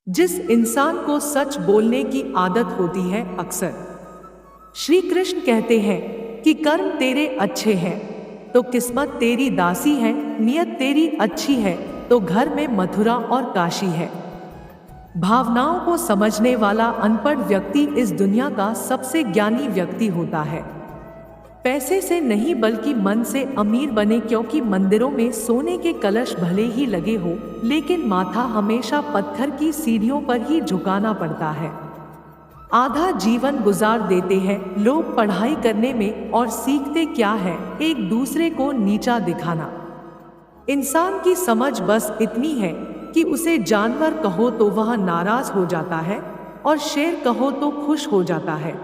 जिस इंसान को सच बोलने की आदत होती है, अक्सर श्री कृष्ण कहते हैं कि कर्म तेरे अच्छे हैं तो किस्मत तेरी दासी है, नियत तेरी अच्छी है तो घर में मथुरा और काशी है। भावनाओं को समझने वाला अनपढ़ व्यक्ति इस दुनिया का सबसे ज्ञानी व्यक्ति होता है। पैसे से नहीं बल्कि मन से अमीर बने, क्योंकि मंदिरों में सोने के कलश भले ही लगे हो लेकिन माथा हमेशा पत्थर की सीढ़ियों पर ही झुकाना पड़ता है। आधा जीवन गुजार देते हैं लोग पढ़ाई करने में और सीखते क्या है, एक दूसरे को नीचा दिखाना। इंसान की समझ बस इतनी है कि उसे जानवर कहो तो वह नाराज हो जाता है और शेर कहो तो खुश हो जाता है।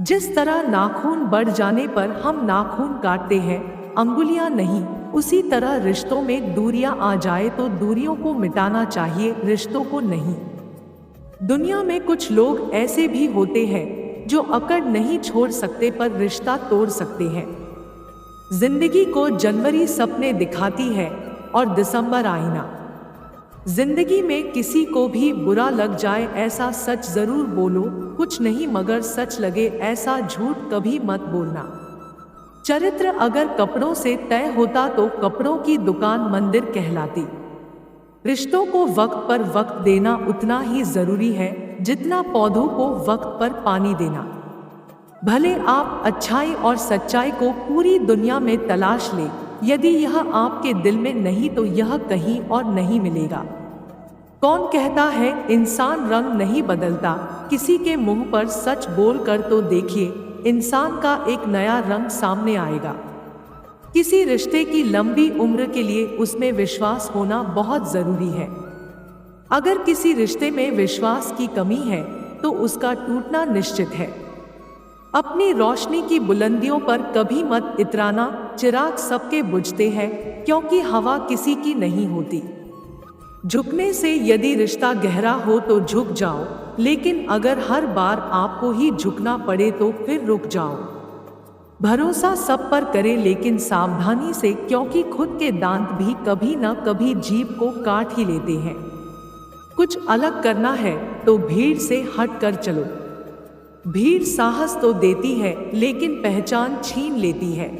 जिस तरह नाखून बढ़ जाने पर हम नाखून काटते हैं, अंगुलियां नहीं, उसी तरह रिश्तों में दूरियां आ जाए तो दूरियों को मिटाना चाहिए, रिश्तों को नहीं। दुनिया में कुछ लोग ऐसे भी होते हैं जो अकड़ नहीं छोड़ सकते पर रिश्ता तोड़ सकते हैं। जिंदगी को जनवरी सपने दिखाती है और दिसंबर आईना। जिंदगी में किसी को भी बुरा लग जाए ऐसा सच जरूर बोलो, कुछ नहीं मगर सच लगे ऐसा झूठ कभी मत बोलना। चरित्र अगर कपड़ों से तय होता तो कपड़ों की दुकान मंदिर कहलाती। रिश्तों को वक्त पर वक्त देना उतना ही जरूरी है जितना पौधों को वक्त पर पानी देना। भले आप अच्छाई और सच्चाई को पूरी दुनिया में तलाश ले, यदि यह आपके दिल में नहीं तो यह कहीं और नहीं मिलेगा। कौन कहता है इंसान रंग नहीं बदलता, किसी के मुंह पर सच बोल कर तो देखिए, इंसान का एक नया रंग सामने आएगा। किसी रिश्ते की लंबी उम्र के लिए उसमें विश्वास होना बहुत जरूरी है। अगर किसी रिश्ते में विश्वास की कमी है तो उसका टूटना निश्चित है। अपनी रोशनी की बुलंदियों पर कभी मत इतराना, चिराग सबके बुझते हैं क्योंकि हवा किसी की नहीं होती। झुकने से यदि रिश्ता गहरा हो तो झुक जाओ, लेकिन अगर हर बार आपको ही झुकना पड़े तो फिर रुक जाओ। भरोसा सब पर करें लेकिन सावधानी से, क्योंकि खुद के दांत भी कभी न कभी जीभ को काट ही लेते हैं। कुछ अलग करना है तो भीड़ से हट कर चलो। भीड़ साहस तो देती है लेकिन पहचान छीन लेती है।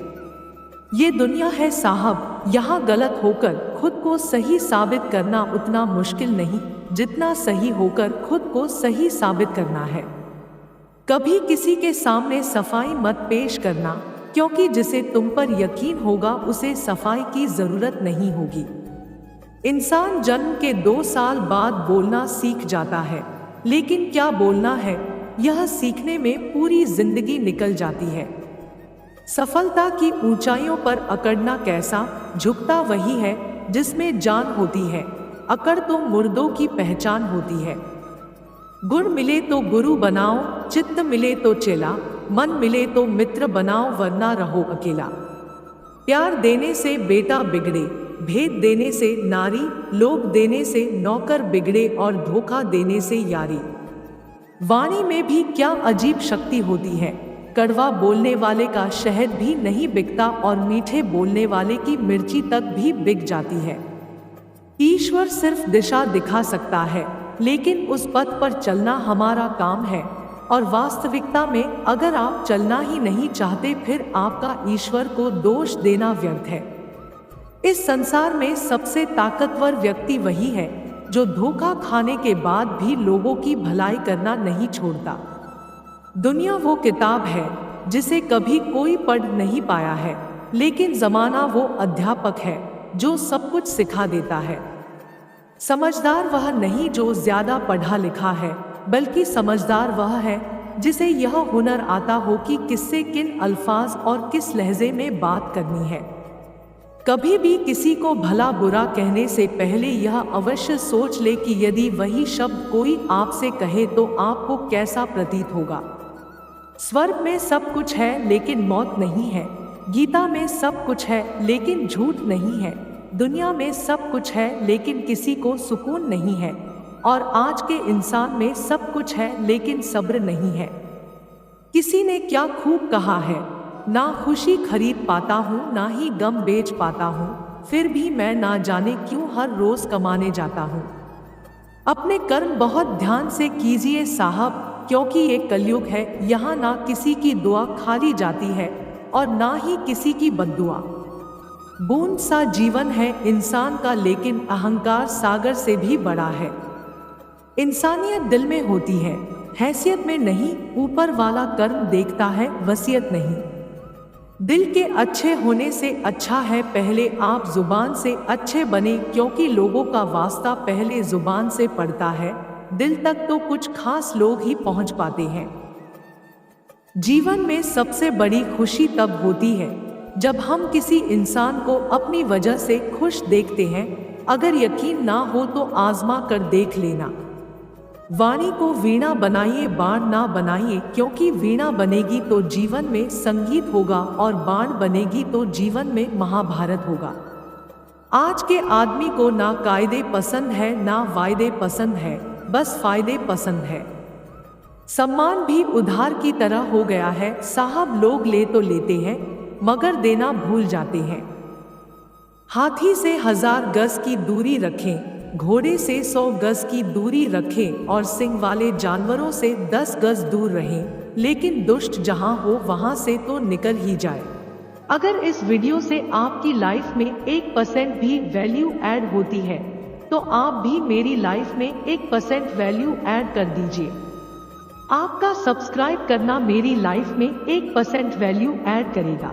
ये दुनिया है साहब, यहाँ गलत होकर खुद को सही साबित करना उतना मुश्किल नहीं जितना सही होकर खुद को सही साबित करना है। कभी किसी के सामने सफाई मत पेश करना, क्योंकि जिसे तुम पर यकीन होगा उसे सफाई की जरूरत नहीं होगी। इंसान जन्म के 2 साल बाद बोलना सीख जाता है, लेकिन क्या बोलना है यह सीखने में पूरी जिंदगी निकल जाती है। सफलता की ऊंचाइयों पर अकड़ना कैसा, झुकता वही है जिसमें जान होती है, अकड़ तो मुर्दों की पहचान होती है। गुण मिले तो गुरु बनाओ, चित्त मिले तो चेला, मन मिले तो मित्र बनाओ वरना रहो अकेला। प्यार देने से बेटा बिगड़े, भेद देने से नारी, लोभ देने से नौकर बिगड़े और धोखा देने से यारी। वाणी में भी क्या अजीब शक्ति होती है, कड़वा बोलने वाले का शहद भी नहीं बिकता और मीठे बोलने वाले की मिर्ची तक भी बिक जाती है। ईश्वर सिर्फ दिशा दिखा सकता है, लेकिन उस पथ पर चलना हमारा काम है। और वास्तविकता में अगर आप चलना ही नहीं चाहते फिर आपका ईश्वर को दोष देना व्यर्थ है। इस संसार में सबसे ताकतवर व्यक्ति वही है जो धोखा खाने के बाद भी लोगों की भलाई करना नहीं छोड़ता। दुनिया वो किताब है जिसे कभी कोई पढ़ नहीं पाया है, लेकिन जमाना वो अध्यापक है जो सब कुछ सिखा देता है। समझदार वह नहीं जो ज्यादा पढ़ा लिखा है, बल्कि समझदार वह है जिसे यह हुनर आता हो कि किससे किन अल्फाज और किस लहजे में बात करनी है। कभी भी किसी को भला बुरा कहने से पहले यह अवश्य सोच ले कि यदि वही शब्द कोई आपसे कहे तो आपको कैसा प्रतीत होगा। स्वर्ग में सब कुछ है लेकिन मौत नहीं है, गीता में सब कुछ है लेकिन झूठ नहीं है, दुनिया में सब कुछ है लेकिन किसी को सुकून नहीं है, और आज के इंसान में सब कुछ है लेकिन सब्र नहीं है। किसी ने क्या खूब कहा है, ना खुशी खरीद पाता हूँ ना ही गम बेच पाता हूँ, फिर भी मैं ना जाने क्यों हर रोज कमाने जाता हूँ। अपने कर्म बहुत ध्यान से कीजिए साहब, क्योंकि ये कलयुग है। यहाँ ना किसी की दुआ खाली जाती है और ना ही किसी की बद्दुआ। बूंद सा जीवन है इंसान का, लेकिन अहंकार सागर से भी बड़ा है। इंसानियत दिल में होती है, हैसियत में नहीं। ऊपर वाला कर्म देखता है, वसीयत नहीं। दिल के अच्छे होने से अच्छा है पहले आप जुबान से अच्छे बने, क्योंकि लोगों का वास्ता पहले जुबान से पड़ता है। दिल तक तो कुछ खास लोग ही पहुंच पाते हैं। जीवन में सबसे बड़ी खुशी तब होती है जब हम किसी इंसान को अपनी वजह से खुश देखते हैं। अगर यकीन ना हो तो आजमा कर देख लेना। वाणी को वीणा बनाइए, बाण ना बनाइए, क्योंकि वीणा बनेगी तो जीवन में संगीत होगा और बाण बनेगी तो जीवन में महाभारत होगा। आज के आदमी को ना कायदे पसंद है ना वायदे पसंद है, बस फायदे पसंद है। सम्मान भी उधार की तरह हो गया है साहब, लोग ले तो लेते हैं मगर देना भूल जाते हैं। हाथी से 1000 गज की दूरी रखें, घोड़े से 100 गज की दूरी रखें और सिंग वाले जानवरों से 10 गज दूर रहें, लेकिन दुष्ट जहां हो वहां से तो निकल ही जाए। अगर इस वीडियो से आपकी लाइफ में 1% भी वैल्यू ऐड होती है तो आप भी मेरी लाइफ में 1% वैल्यू ऐड कर दीजिए। आपका सब्सक्राइब करना मेरी लाइफ में 1% वैल्यू ऐड करेगा।